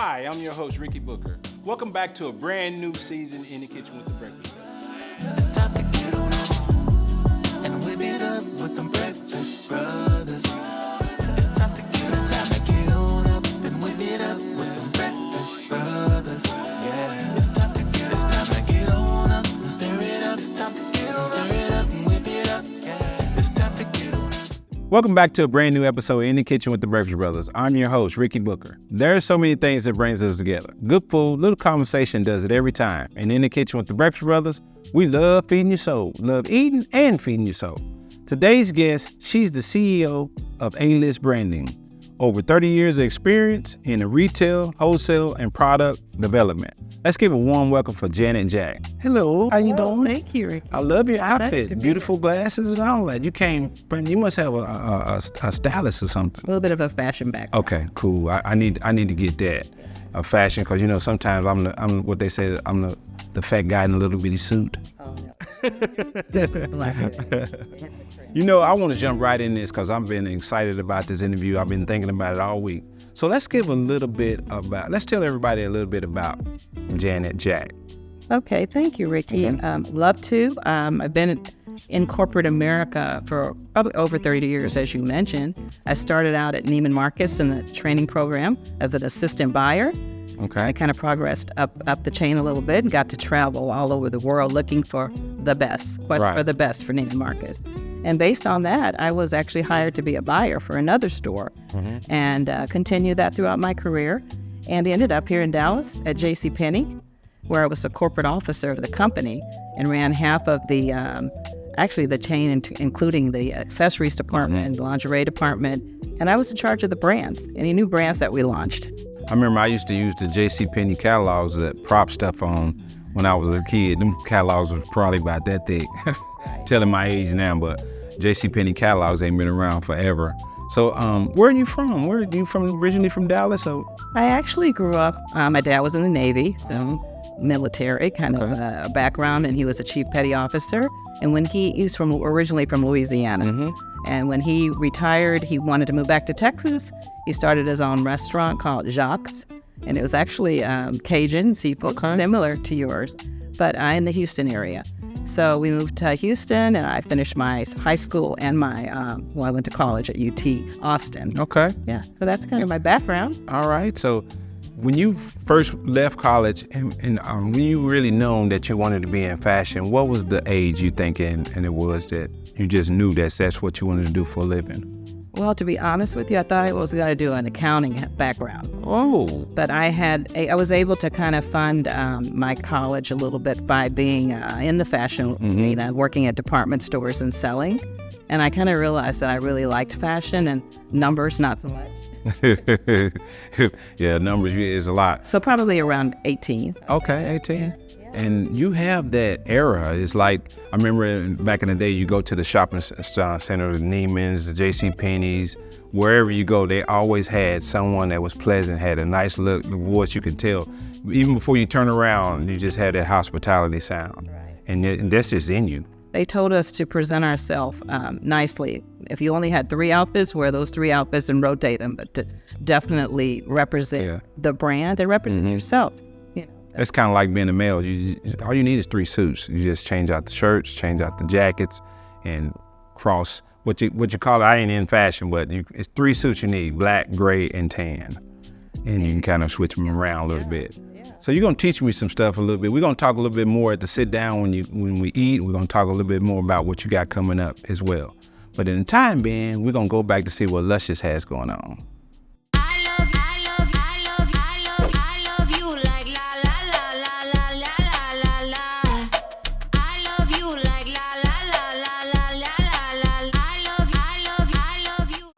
Hi, I'm your host, Ricky Booker. Welcome back to a brand new season in the Kitchen with the Breakfast Brothers. It's time to get on up and whip it up with them Breakfast Brothers. It's time to get on up and whip it up with them Breakfast Brothers. Yeah, it's time to get on up and stir it up. It's time to get on up, stir it up and whip it up. Yeah, it's time to get on up. Welcome back to a brand new episode in the Kitchen with the Breakfast Brothers. I'm your host, Ricky Booker. There are so many things that brings us together. Good food, little conversation does it every time. And in the Kitchen with the Breakfast Brothers, we love feeding your soul, love eating and feeding your soul. Today's guest, she's the CEO of A-List Branding. Over 30 years of experience in the retail, wholesale, and product development. Let's give a warm welcome for Janet Jack. Hello, how you doing? Thank you, Ricky. I love your outfit, beautiful glasses and all that. You must have a stylist or something. A little bit of a fashion background. Okay, cool. I need to get that, a fashion, because sometimes I'm what they say, I'm the fat guy in a little bitty suit. Oh, no. I want to jump right in this because I've been excited about this interview. I've been thinking about it all week. So let's tell everybody a little bit about Janet Jack. Okay, thank you, Ricky. Love to. I've been in corporate America for probably over 30 years, as you mentioned. I started out at Neiman Marcus in the training program as an assistant buyer. Okay. I kind of progressed up the chain a little bit and got to travel all over the world looking for the best, for the best for Neiman Marcus. And based on that, I was actually hired to be a buyer for another store and continued that throughout my career, and ended up here in Dallas at JCPenney, where I was a corporate officer of the company and ran half of the chain, including the accessories department and the lingerie department. And I was in charge of the brands, any new brands that we launched. I remember I used to use the JCPenney catalogs that prop stuff on when I was a kid. Them catalogs was probably about that thick. Telling my age now, but JCPenney catalogs ain't been around forever. So where are you from? Where are you from? Originally from Dallas? I actually grew up, my dad was in the Navy, military kind of background, and he was a chief petty officer. And when he's originally from Louisiana. And when he retired, he wanted to move back to Texas. He started his own restaurant called Jacques, and it was actually Cajun seafood, similar to yours, but in the Houston area. So we moved to Houston, and I finished my high school and I went to college at UT Austin. Okay. Yeah, so that's kind of my background. All right. So when you first left college and when you really known that you wanted to be in fashion, what was the age you thinking and it was that you just knew that's what you wanted to do for a living? Well, to be honest with you, I thought I was going to do an accounting background. Oh. But I was able to kind of fund my college a little bit by being in the fashion, working at department stores and selling. And I kind of realized that I really liked fashion and numbers, not so much. Yeah, numbers is a lot. So probably around 18. Okay, 18. Yeah. And you have that era. It's like, I remember back in the day, you go to the shopping center, the Neiman's, the JCPenney's, wherever you go, they always had someone that was pleasant, had a nice look, the voice you could tell. Even before you turn around, you just had that hospitality sound. Right. And that's just in you. They told us to present ourselves nicely. If you only had 3 outfits, wear those 3 outfits and rotate them, but to definitely represent the brand and represent yourself. It's kind of like being a male. All you need is 3 suits. You just change out the shirts, change out the jackets, and cross what you call it. I ain't in fashion, but it's 3 suits you need: black, gray, and tan. And you can kind of switch them around a little bit. Yeah. So you're gonna teach me some stuff a little bit. We're gonna talk a little bit more at the sit down when we eat. We're gonna talk a little bit more about what you got coming up as well. But in the time being, we're gonna go back to see what Luscious has going on.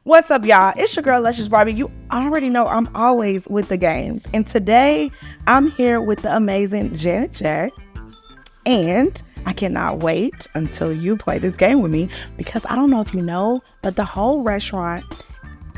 What's up, y'all? It's your girl, Luscious Barbie. You already know I'm always with the games. And today, I'm here with the amazing Janet Jack. And I cannot wait until you play this game with me, because I don't know if you know, but the whole restaurant,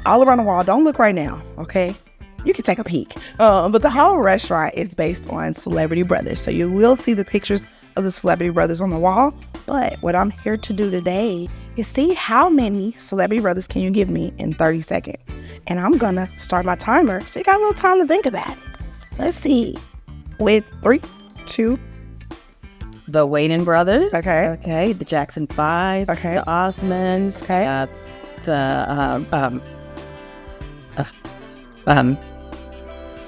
all around the wall, don't look right now, okay? You can take a peek. But the whole restaurant is based on Celebrity Brothers. So you will see the pictures of the Celebrity Brothers on the wall. But what I'm here to do today is see how many Celebrity Brothers can you give me in 30 seconds. And I'm gonna start my timer, so you got a little time to think about it. Let's see. With 3, 2. The Wayden brothers. Okay. Okay. The Jackson 5. Okay. The Osmonds. Okay.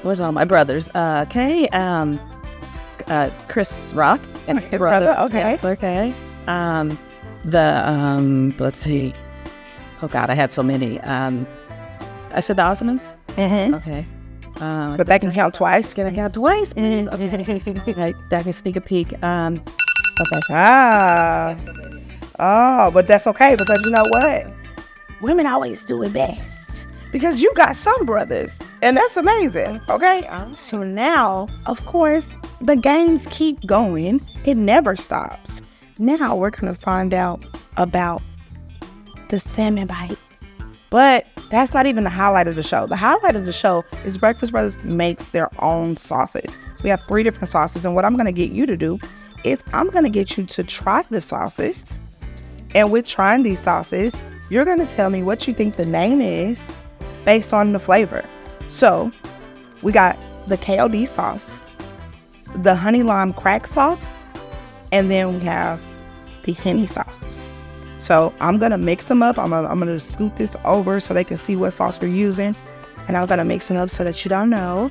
Where's all my brothers? Chris Rock and his brother. Okay. Yes, okay. Let's see. Oh God, I had so many. I said the Osmonds. Mm-hmm. Okay. But that can count twice. Can I count twice? Okay. Right, that can sneak a peek. Okay. Oh, but that's okay because you know what? Women always do it best because you got some brothers, and that's amazing. Okay. So now, of course, the games keep going. It never stops. Now we're gonna find out about the salmon bites. But that's not even the highlight of the show. The highlight of the show is Breakfast Brothers makes their own sauces. So we have 3 different sauces. And what I'm going to get you to do is I'm going to get you to try the sauces. And with trying these sauces, you're going to tell me what you think the name is based on the flavor. So we got the KOD sauce, the honey lime crack sauce, and then we have the Henny sauce. So I'm going to mix them up. I'm going to scoot this over so they can see what sauce we're using. And I'm going to mix them up so that you don't know.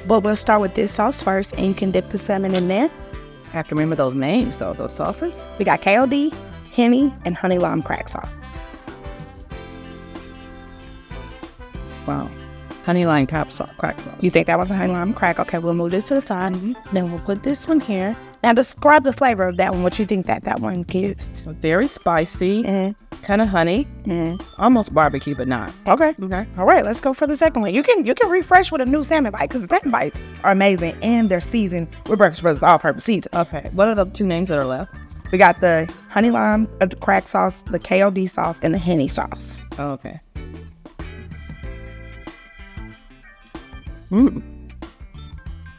But we'll start with this sauce first, and you can dip the salmon in there. I have to remember those names, so those sauces. We got KOD, Henny, and honey lime crack sauce. Wow. Honey lime crack sauce. You think that was a honey lime crack? Okay, we'll move this to the side. Then we'll put this one here. Now describe the flavor of that one. What you think that one gives? Very spicy, kind of honey, almost barbecue, but not. Okay. All right, let's go for the second one. You can refresh with a new salmon bite because the salmon bites are amazing and they're seasoned with Breakfast Brothers all-purpose season. Okay. What are the 2 names that are left? We got the honey lime crack sauce, the KOD sauce, and the Henny sauce. Oh, okay.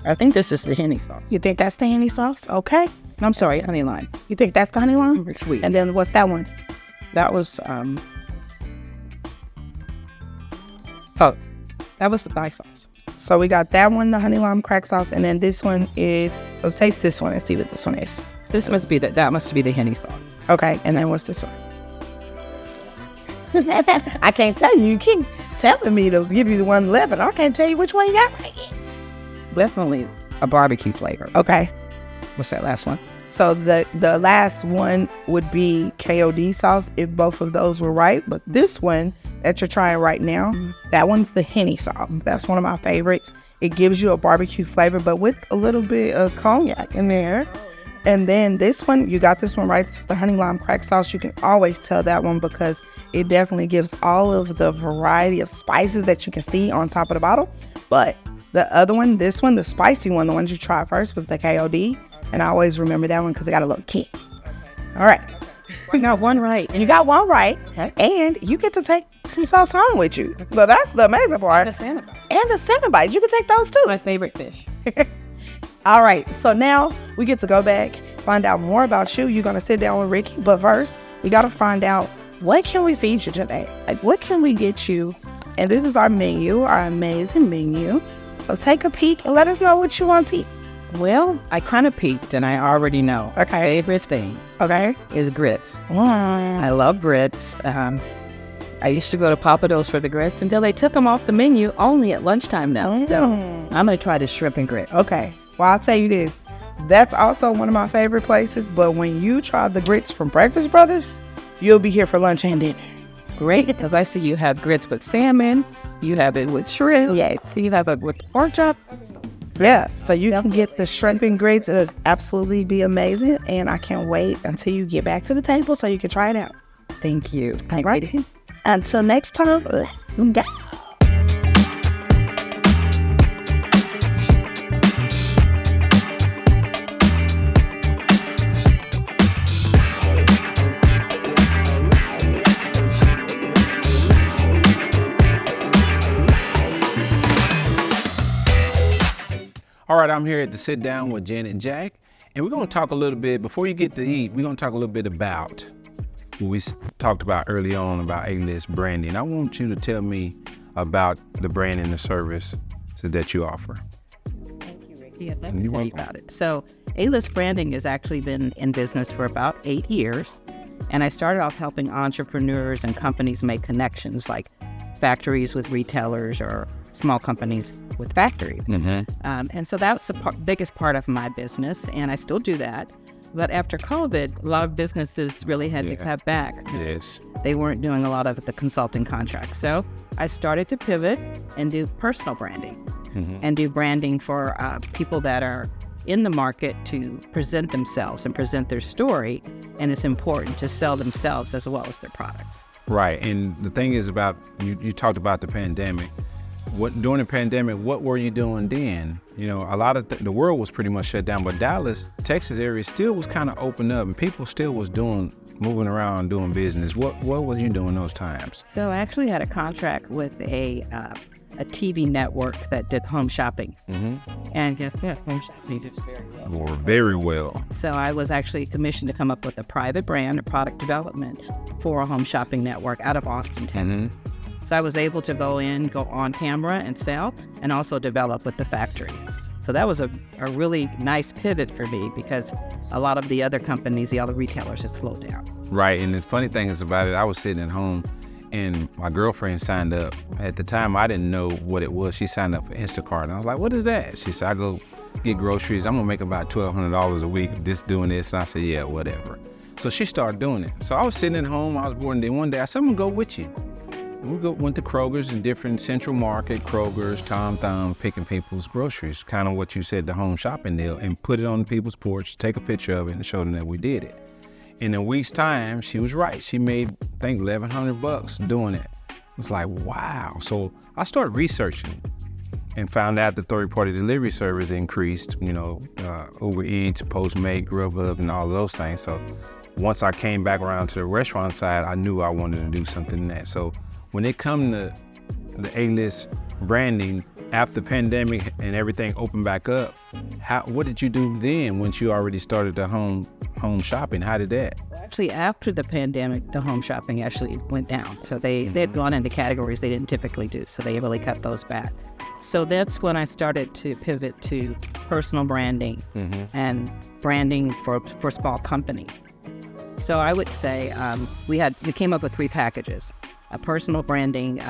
I think this is the Henny sauce. You think that's the Henny sauce? Okay. I'm sorry, honey lime. You think that's the honey lime? Sweet. And then what's that one? That was that was the Thai sauce. So we got that one, the honey lime crack sauce, and then this one is. So taste this one and see what this one is. This must be that must be the Henny sauce. Okay, and then what's this one? I can't tell you. You keep telling me to give you the one left, and I can't tell you which one you got right here. Definitely a barbecue flavor. Okay. What's that last one? So the last one would be KOD sauce if both of those were right. But this one that you're trying right now, that one's the Henny sauce. That's one of my favorites. It gives you a barbecue flavor, but with a little bit of cognac in there. And then this one, you got this one right. This is the honey lime crack sauce. You can always tell that one because it definitely gives all of the variety of spices that you can see on top of the bottle. But the other one, this one, the spicy one, the one you tried first was the KOD. And I always remember that one because it got a little kick. All right. I got one right. And you got one right. Okay. And you get to take some sauce home with you. So that's the amazing part. And the salmon bites. And the salmon bites. You can take those too. My favorite fish. All right. So now we get to go back, find out more about you. You're going to sit down with Ricky. But first, we got to find out, what can we feed you today? Like, what can we get you? And this is our menu, our amazing menu. So take a peek and let us know what you want to eat. Well, I kind of peeked and I already know. Okay. Favorite thing is grits. I love grits. I used to go to Papados for the grits until they took them off the menu only at lunchtime now. So I'm going to try the shrimp and grit. Okay. Well, I'll tell you this. That's also one of my favorite places. But when you try the grits from Breakfast Brothers, you'll be here for lunch and dinner. Great, because I see you have grits with salmon. You have it with shrimp. Yes. You have it with pork chop. Yeah, so you can get the shrimp and grits. It'll absolutely be amazing. And I can't wait until you get back to the table so you can try it out. Thank you. All right. Until next time, let's go. All right, I'm here at the sit down with Jen and Jack, and we're going to talk a little bit, before you get to eat, we're going to talk a little bit about what we talked about early on about A-list branding. I want you to tell me about the brand and the service that you offer. Yeah, let me tell you about it. So A-List Branding has actually been in business for about 8 years. And I started off helping entrepreneurs and companies make connections, like factories with retailers or small companies with factories. And so that's the biggest part of my business, and I still do that. But after COVID, a lot of businesses really had to cut back. Yes. They weren't doing a lot of the consulting contracts. So I started to pivot and do personal branding and do branding for people that are in the market to present themselves and present their story. And it's important to sell themselves as well as their products. Right. And the thing is about, you talked about the pandemic. During the pandemic, what were you doing then? You know, a lot of the world was pretty much shut down, but Dallas, Texas area still was kind of open up and people still was moving around doing business. What was you doing those times? So I actually had a contract with a TV network that did home shopping. And guess what? Home shopping did very well. Or very well. So I was actually commissioned to come up with a private brand, a product development for a home shopping network out of Austin, Texas. So I was able to go on camera and sell, and also develop with the factory. So that was a really nice pivot for me, because a lot of the other companies, the other retailers have slowed down. Right, and the funny thing is about it, I was sitting at home and my girlfriend signed up. At the time, I didn't know what it was. She signed up for Instacart, and I was like, what is that? She said, I go get groceries. I'm gonna make about $1,200 a week just doing this. And I said, yeah, whatever. So she started doing it. So I was sitting at home, I was bored, and then one day I said, I'm gonna go with you. And went to Kroger's and different Central Market, Kroger's, Tom Thumb, picking people's groceries, kind of what you said, the home shopping deal, and put it on people's porch, take a picture of it, and show them that we did it. In a week's time, she was right. She made, I think, $1,100 doing it. It's like, wow. So I started researching and found out the third-party delivery service increased, Uber Eats, Postmate, Grubhub, and all of those things. So once I came back around to the restaurant side, I knew I wanted to do something in that. So when it come to the A-List branding, after the pandemic and everything opened back up, what did you do then once you already started the home shopping? How did that? Actually, after the pandemic, the home shopping actually went down. So they had gone into categories they didn't typically do. So they really cut those back. So that's when I started to pivot to personal branding and branding for small companies. So I would say we came up with 3 packages. A personal branding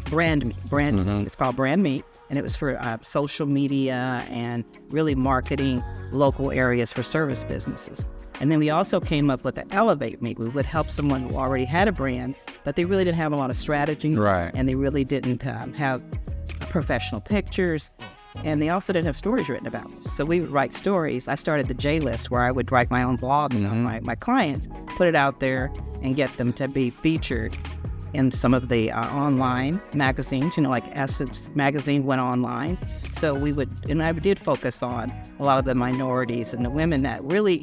brand meet. It's called Brand Meet, and it was for social media and really marketing local areas for service businesses. And then we also came up with the Elevate Meet. We would help someone who already had a brand, but they really didn't have a lot of strategy, right? And they really didn't have professional pictures, and they also didn't have stories written about them. So we would write stories. I started the J-List, where I would write my own blog on my clients, put it out there, and get them to be featured in some of the online magazines, like Essence magazine went online. So I did focus on a lot of the minorities and the women that really,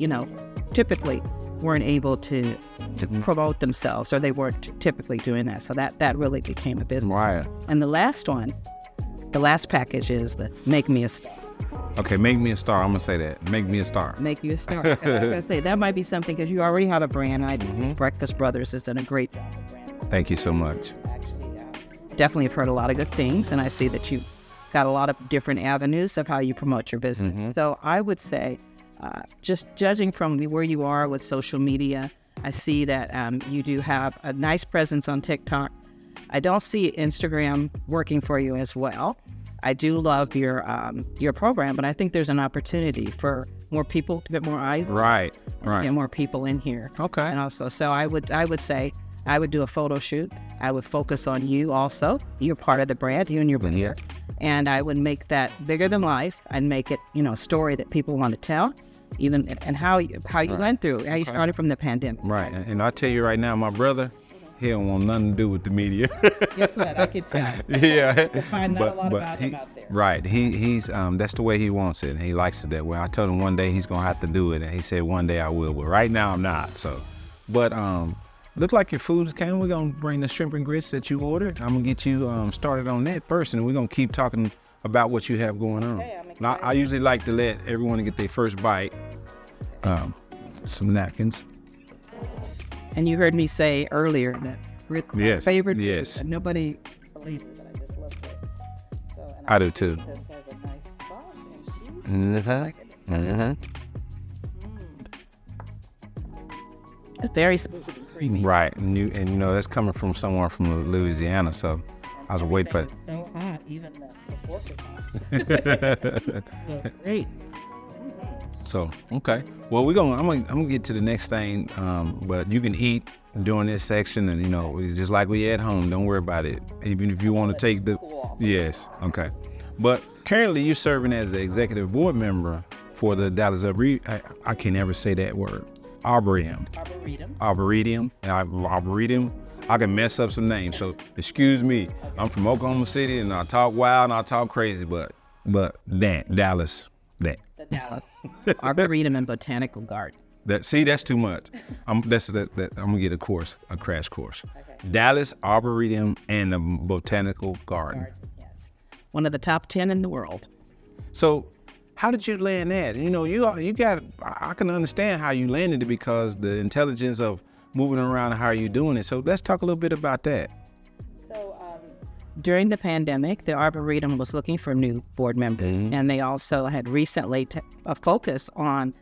typically weren't able to promote themselves, or they weren't typically doing that. So that really became a business. Right. And the last package is the Make Me a Star. Okay, make me a star. I'm going to say that. Make me a star. Make you a star. I was going to say, that might be something, because you already have a brand. Breakfast Brothers has done a great job of branding. Thank you so much. Actually, definitely have heard a lot of good things, and I see that you've got a lot of different avenues of how you promote your business. So I would say, just judging from where you are with social media, I see that you do have a nice presence on TikTok. I don't see Instagram working for you as well. I do love your program, but I think there's an opportunity for more people to get more eyes. Right. Get more people in here. Okay. And also, so I would say I would do a photo shoot. I would focus on you also. You're part of the brand, you and your brand. Yeah. And I would make that bigger than life. I'd make it, a story that people want to tell, and how you went through, how you started from the pandemic. Right. And I'll tell you right now, my brother, he don't want nothing to do with the media. Guess what? I can tell. Yeah. I find out a lot about him out there. Right. He's that's the way he wants it, and he likes it that way. I told him one day he's gonna have to do it, and he said one day I will, but right now I'm not. So, but look like your food's came. We're gonna bring the shrimp and grits that you ordered. I'm gonna get you started on that first, and we're gonna keep talking about what you have going on. Okay, I'm excited. Now, I usually like to let everyone get their first bite. Some napkins. And you heard me say earlier that grits are my favorite. Yes. And nobody believes it, but I just love it. So, I do too. This has a nice sauce in It's very smooth and creamy. Right, and you know that's coming from someone from Louisiana, so I was waiting for it. It's so hot, even the hot. Great. So okay, well I'm gonna get to the next thing, but you can eat during this section, and you know it's just like we at home. Don't worry about it. Even if you want to take the yes, okay. But currently you're serving as the executive board member for the Dallas I can never say that word. Arboretum. Arboretum. I can mess up some names, so excuse me. I'm from Oklahoma City, and I talk wild and I talk crazy, but Dallas. The Dallas Arboretum and Botanical Garden. That's too much. I'm gonna get a crash course. Okay. Dallas Arboretum and the Botanical Garden. Yes, one of the top 10 in the world. So, how did you land that? You know, you got. I can understand how you landed it because the intelligence of moving around and how you're doing it. So let's talk a little bit about that. So during the pandemic, the Arboretum was looking for new board members, and they also had recently a focus on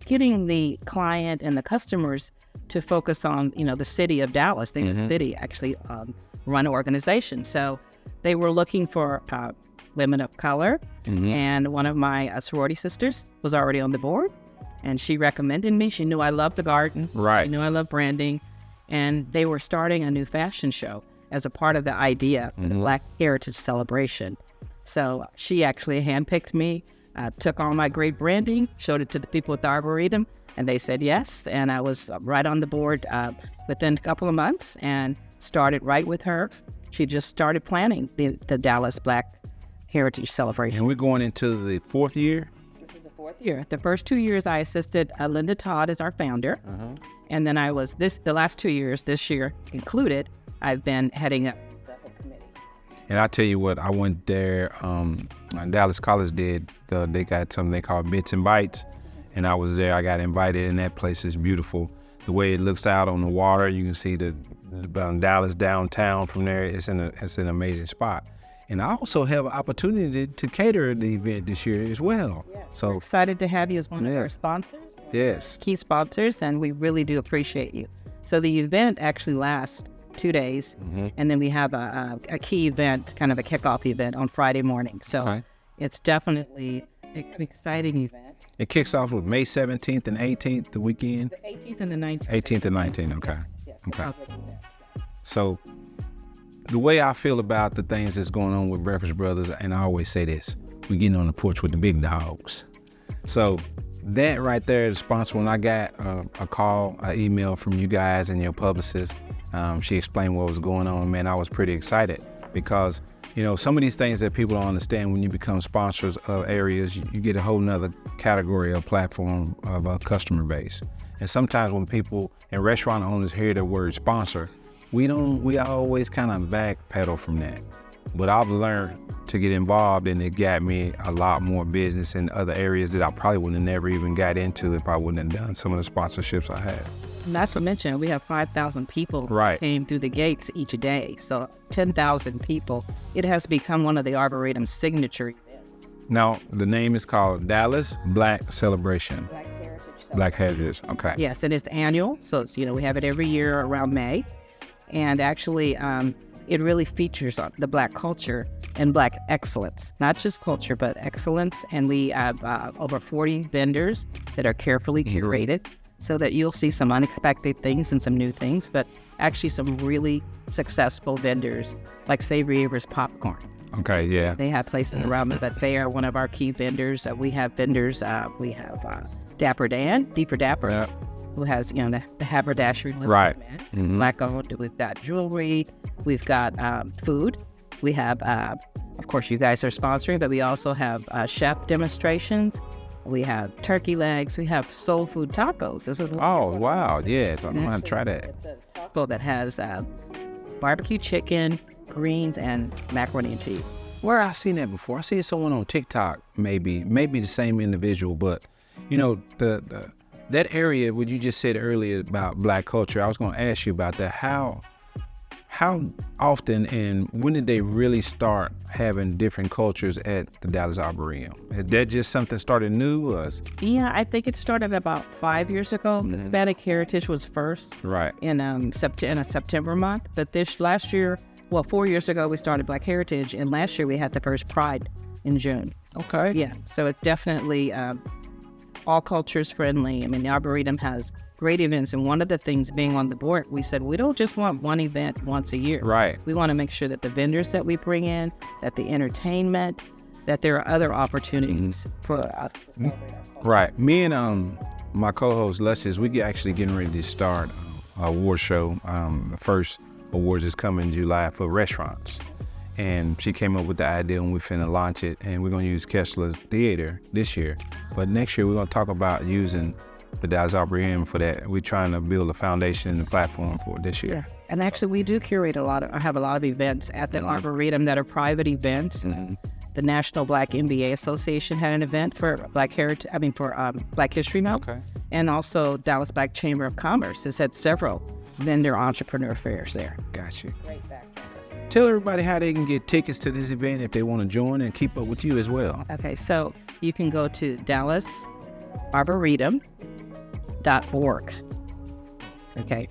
getting the client and the customers to focus on, you know, the city of Dallas. The city actually run an organization, so they were looking for women of color, and one of my sorority sisters was already on the board, and she recommended me. She knew I loved the garden. Right. She knew I loved branding, and they were starting a new fashion show as a part of the idea of the Black Heritage Celebration. So she actually handpicked me, took all my great branding, showed it to the people at the Arboretum, and they said yes. And I was right on the board within a couple of months and started right with her. She just started planning the Dallas Black Heritage Celebration. And we're going into the fourth year? This is the fourth year. The first 2 years I assisted Linda Todd as our founder. And then I was, the last 2 years, this year included, I've been heading up the whole committee. And I tell you what, I went there, Dallas College did, they got something they call Bits and Bites, and I was there, I got invited, and that place is beautiful. The way it looks out on the water, you can see the Dallas downtown from there. It's an amazing spot. And I also have an opportunity to cater the event this year as well. Yeah, so we're excited to have you as one of our sponsors. Yes. Key sponsors, and we really do appreciate you. So the event actually lasts 2 days, and then we have a key event, kind of a kickoff event on Friday morning. So it's definitely an exciting event. It kicks off with May 17th and 18th, the weekend? The 18th and the 19th. 18th and 19th, okay. Yes, okay. So the way I feel about the things that's going on with Breakfast Brothers, and I always say this, we're getting on the porch with the big dogs. So that right there is sponsor. When I got a call, an email from you guys and your publicist, she explained what was going on, man, I was pretty excited because, you know, some of these things that people don't understand when you become sponsors of areas, you get a whole nother category of platform of a customer base. And sometimes when people and restaurant owners hear the word sponsor, we always kind of backpedal from that. But I've learned to get involved, and it got me a lot more business in other areas that I probably would have never even got into if I wouldn't have done some of the sponsorships I had. Not to mention, we have 5,000 people came through the gates each day. So 10,000 people. It has become one of the Arboretum's signature events. Now, the name is called Dallas Black Celebration. Black Heritage, okay. Yes, and it's annual. So it's, you know, we have it every year around May. And actually, it really features on the Black culture and Black excellence. Not just culture, but excellence. And we have over 40 vendors that are carefully curated so that you'll see some unexpected things and some new things, but actually some really successful vendors like Savory Avers Popcorn. Okay, yeah. They have places around it, but they are one of our key vendors. We have vendors, we have Dapper Dan, Deeper Dapper, who has, you know, the haberdashery. Right. Black owned. We've got jewelry. We've got food. We have, of course, you guys are sponsoring, but we also have chef demonstrations. We have turkey legs. We have soul food tacos. This is wow. Yeah, so I'm going to try that. It's a taco that has barbecue chicken, greens, and macaroni and cheese. Where I seen that before? I seen someone on TikTok, maybe the same individual, but you know, that area what you just said earlier about Black culture, I was going to ask you about that. How how often and when did they really start having different cultures at the Dallas Arboretum? Is that just something started new? Yeah, I think it started about 5 years ago. Hispanic Heritage was first Right. in a September month. But last year, 4 years ago, we started Black Heritage. And last year, we had the first Pride in June. Okay. Yeah, so it's definitely all cultures friendly. I mean, the Arboretum has great events. And one of the things being on the board, we said, we don't just want one event once a year. Right. We want to make sure that the vendors that we bring in, that the entertainment, that there are other opportunities for us to celebrate our culture. Right. Me and my co-host Luscious, we actually getting ready to start a award show. The first awards is coming in July for restaurants. And she came up with the idea and we finna launch it. And we're gonna use Kessler Theater this year. But next year we're gonna talk about using the Dallas Arboretum for that. We're trying to build a foundation and a platform for it this year. And actually, we do curate have a lot of events at the Arboretum that are private events. The National Black MBA Association had an event for Black History Month. Okay. And also Dallas Black Chamber of Commerce has had several vendor entrepreneur fairs there. Got you. Great background. Tell everybody how they can get tickets to this event if they want to join and keep up with you as well. Okay, so you can go to DallasArboretum.org. Okay,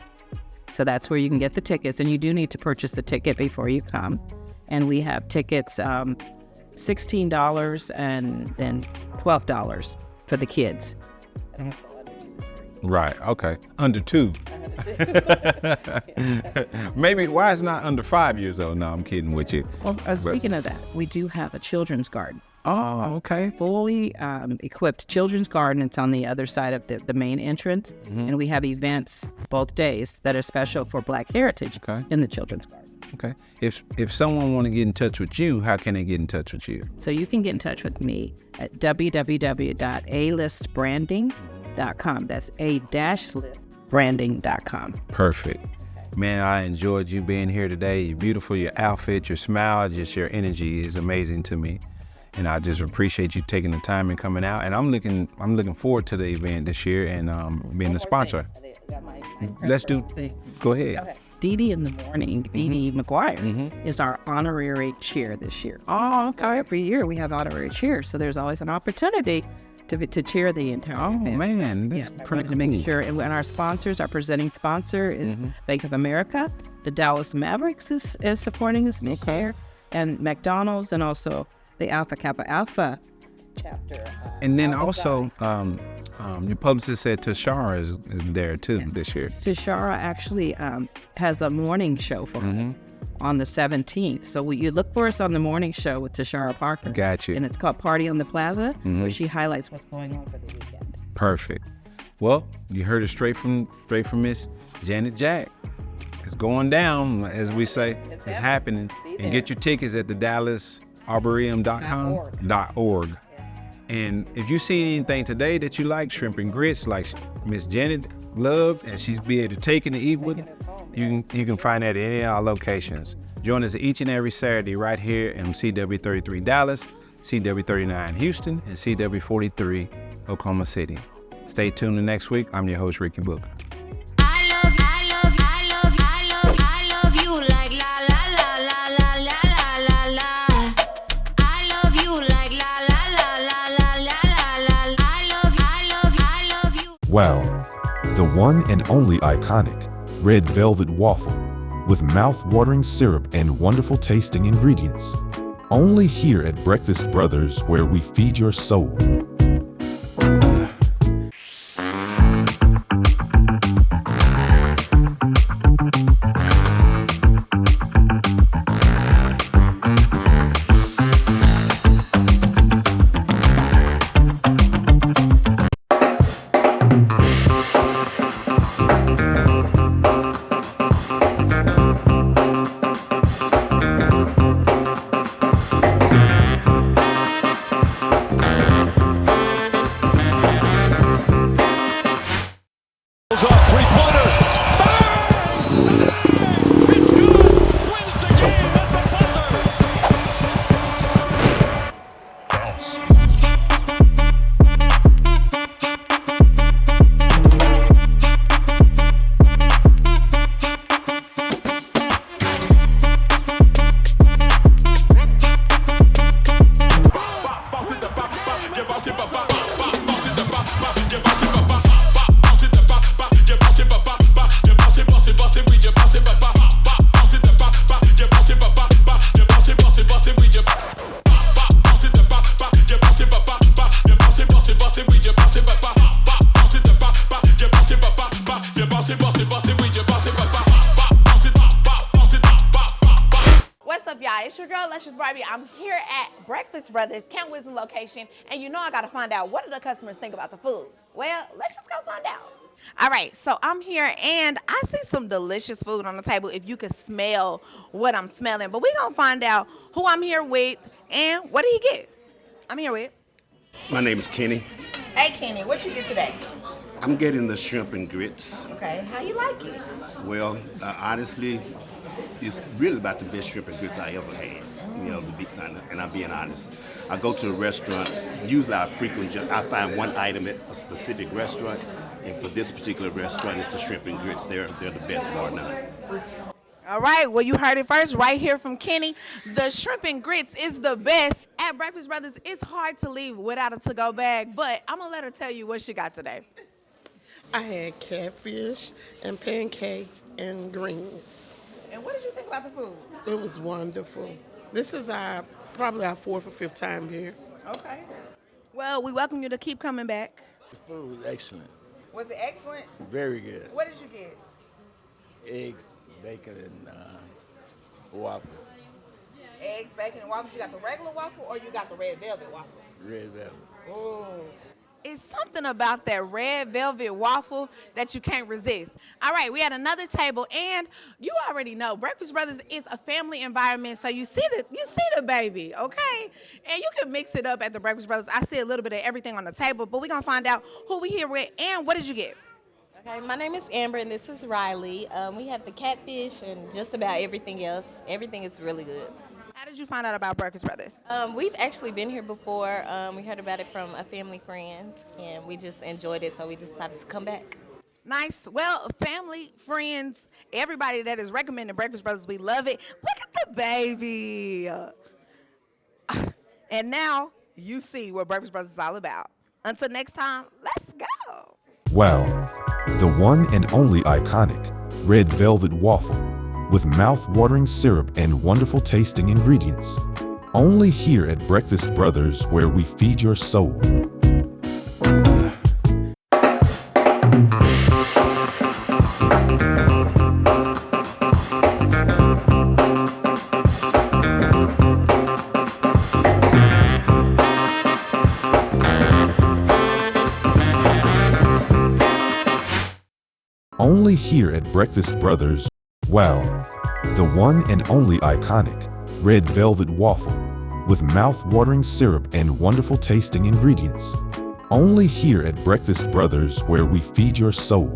so that's where you can get the tickets, and you do need to purchase the ticket before you come. And we have tickets, $16 and then $12 for the kids. Right. Okay. Under 2. Maybe why it's not under 5 years old? No, I'm kidding with you. Well, speaking of that, we do have a children's garden. Oh, okay. Fully equipped children's garden. It's on the other side of the main entrance. And we have events both days that are special for Black Heritage in the children's garden. Okay. If someone want to get in touch with you, how can they get in touch with you? So you can get in touch with me at www.alistbranding.com. That's a-listbranding.com. Perfect. Man, I enjoyed you being here today. You're beautiful. Your outfit, your smile, just your energy is amazing to me. And I just appreciate you taking the time and coming out. And I'm looking forward to the event this year and being a sponsor. Go ahead. Okay. Dee Dee in the Morning, Dee Dee McGuire, is our honorary chair this year. Oh, okay. Every year we have honorary chairs, so there's always an opportunity to chair the entire event. Oh, man, that's pretty to cool. make sure. And our sponsors, our presenting sponsor is Bank of America. The Dallas Mavericks is supporting us this year, and McDonald's, and also the Alpha Kappa Alpha chapter. And then also, your publicist said Tashara is there too this year. Tashara actually has a morning show for us on the 17th. So you look for us on the morning show with Tashara Parker. Got you. And it's called Party on the Plaza, where she highlights what's going on for the weekend. Perfect. Well, you heard it straight from Miss Janet Jack. It's going down, as we say. It's happening. And get your tickets at the DallasArboretum.com.org. And if you see anything today that you like, shrimp and grits, like Miss Janet loved, and she's be able to take it and eat with, you can find that at any of our locations. Join us each and every Saturday right here in CW33 Dallas, CW39 Houston, and CW43 Oklahoma City. Stay tuned to next week. I'm your host, Ricky Booker. Wow, the one and only iconic red velvet waffle with mouth-watering syrup and wonderful tasting ingredients. Only here at Breakfast Brothers, where we feed your soul. Luscious Barbie. I'm here at Breakfast Brothers, Camp Wisdom location, and you know I gotta find out what do the customers think about the food. Well, let's just go find out. All right, so I'm here and I see some delicious food on the table if you could smell what I'm smelling. But we're gonna find out who I'm here with and what did he get? I'm here with. My name is Kenny. Hey Kenny, what you get today? I'm getting the shrimp and grits. Okay, how you like it? Well, honestly, it's really about the best shrimp and grits I ever had. You know, and I'm being honest. I go to a restaurant, usually I find one item at a specific restaurant, and for this particular restaurant, it's the shrimp and grits. They're the best bar none. All right, well, you heard it first right here from Kenny. The shrimp and grits is the best at Breakfast Brothers. It's hard to leave without a to-go bag, but I'm going to let her tell you what she got today. I had catfish and pancakes and greens. And what did you think about the food? It was wonderful. This is probably our 4th or 5th time here. Okay. Well, we welcome you to keep coming back. The food was excellent. Was it excellent? Very good. What did you get? Eggs, bacon, and waffle. Eggs, bacon, and waffles. You got the regular waffle or you got the red velvet waffle? Red velvet. Oh. It's something about that red velvet waffle that you can't resist. All right, we had another table, and you already know Breakfast Brothers is a family environment, so you see the baby, okay? And you can mix it up at the Breakfast Brothers. I see a little bit of everything on the table, but we're gonna find out who we here with and what did you get? Okay, my name is Amber and this is Riley. We have the catfish and just about everything else. Everything is really good. How did you find out about Breakfast Brothers? We've actually been here before. We heard about it from a family friend and we just enjoyed it, so we decided to come back. Nice. Well, family, friends, everybody that is recommending Breakfast Brothers, we love it. Look at the baby. And now you see what Breakfast Brothers is all about. Until next time, let's go. Wow, the one and only iconic red velvet waffle with mouth-watering syrup and wonderful tasting ingredients. Only here at Breakfast Brothers, where we feed your soul. Only here at Breakfast Brothers. Wow, the one and only iconic red velvet waffle with mouth-watering syrup and wonderful tasting ingredients. Only here at Breakfast Brothers, where we feed your soul.